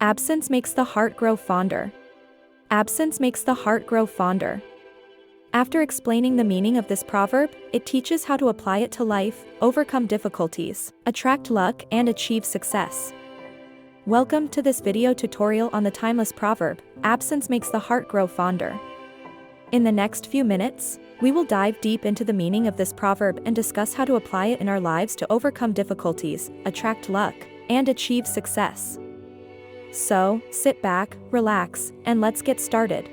Absence makes the heart grow fonder. Absence makes the heart grow fonder. After explaining the meaning of this proverb, it teaches how to apply it to life, overcome difficulties, attract luck, and achieve success. Welcome to this video tutorial on the timeless proverb, absence makes the heart grow fonder. In the next few minutes, we will dive deep into the meaning of this proverb and discuss how to apply it in our lives to overcome difficulties, attract luck, and achieve success. So, sit back, relax, and let's get started.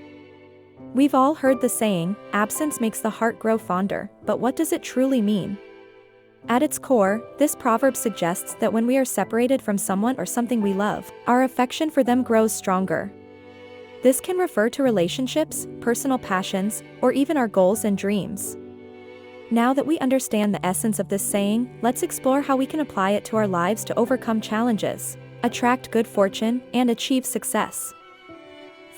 We've all heard the saying, absence makes the heart grow fonder, but what does it truly mean? At its core, this proverb suggests that when we are separated from someone or something we love, our affection for them grows stronger. This can refer to relationships, personal passions, or even our goals and dreams. Now that we understand the essence of this saying, let's explore how we can apply it to our lives to overcome challenges, attract good fortune, and achieve success.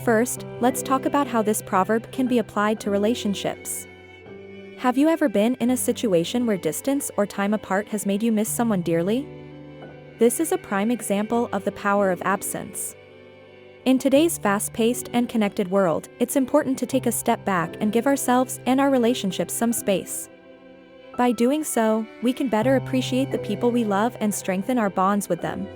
First, let's talk about how this proverb can be applied to relationships. Have you ever been in a situation where distance or time apart has made you miss someone dearly? This is a prime example of the power of absence. In today's fast-paced and connected world, it's important to take a step back and give ourselves and our relationships some space. By doing so, we can better appreciate the people we love and strengthen our bonds with them.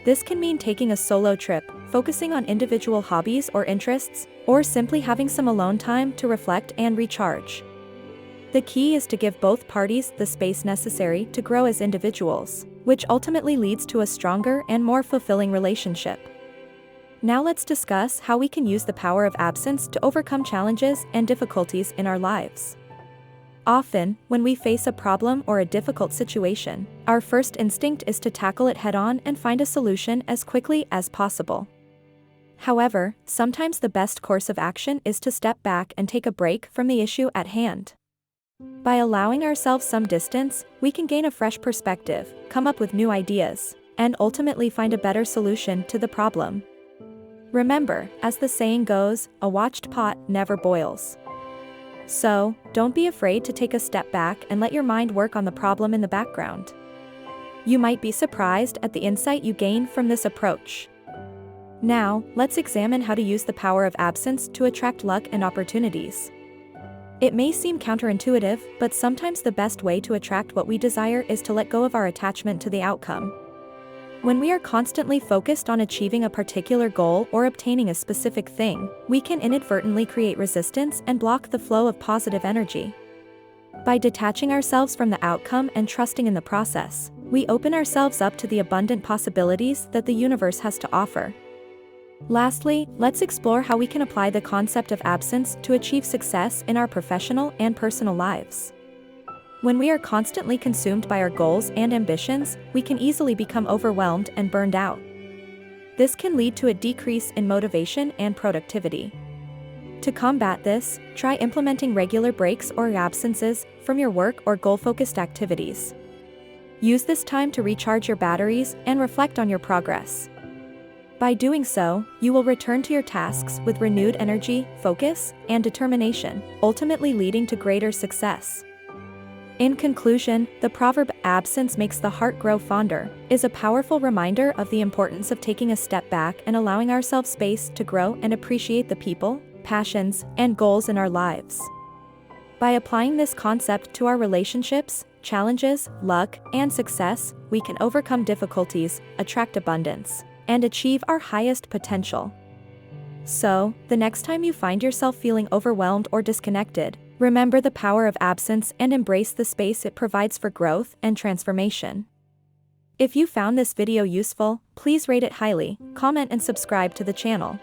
This can mean taking a solo trip, focusing on individual hobbies or interests, or simply having some alone time to reflect and recharge. The key is to give both parties the space necessary to grow as individuals, which ultimately leads to a stronger and more fulfilling relationship. Now let's discuss how we can use the power of absence to overcome challenges and difficulties in our lives. Often, when we face a problem or a difficult situation, our first instinct is to tackle it head-on and find a solution as quickly as possible. However, sometimes the best course of action is to step back and take a break from the issue at hand. By allowing ourselves some distance, we can gain a fresh perspective, come up with new ideas, and ultimately find a better solution to the problem. Remember, as the saying goes, a watched pot never boils. So, don't be afraid to take a step back and let your mind work on the problem in the background. You might be surprised at the insight you gain from this approach. Now, let's examine how to use the power of absence to attract luck and opportunities. It may seem counterintuitive, but sometimes the best way to attract what we desire is to let go of our attachment to the outcome. When we are constantly focused on achieving a particular goal or obtaining a specific thing, we can inadvertently create resistance and block the flow of positive energy. By detaching ourselves from the outcome and trusting in the process, we open ourselves up to the abundant possibilities that the universe has to offer. Lastly, let's explore how we can apply the concept of absence to achieve success in our professional and personal lives. When we are constantly consumed by our goals and ambitions, we can easily become overwhelmed and burned out. This can lead to a decrease in motivation and productivity. To combat this, try implementing regular breaks or absences from your work or goal-focused activities. Use this time to recharge your batteries and reflect on your progress. By doing so, you will return to your tasks with renewed energy, focus, and determination, ultimately leading to greater success. In conclusion, the proverb, absence makes the heart grow fonder, is a powerful reminder of the importance of taking a step back and allowing ourselves space to grow and appreciate the people, passions, and goals in our lives. By applying this concept to our relationships, challenges, luck, and success, we can overcome difficulties, attract abundance, and achieve our highest potential. So, the next time you find yourself feeling overwhelmed or disconnected, remember the power of absence and embrace the space it provides for growth and transformation. If you found this video useful, please rate it highly, comment and subscribe to the channel.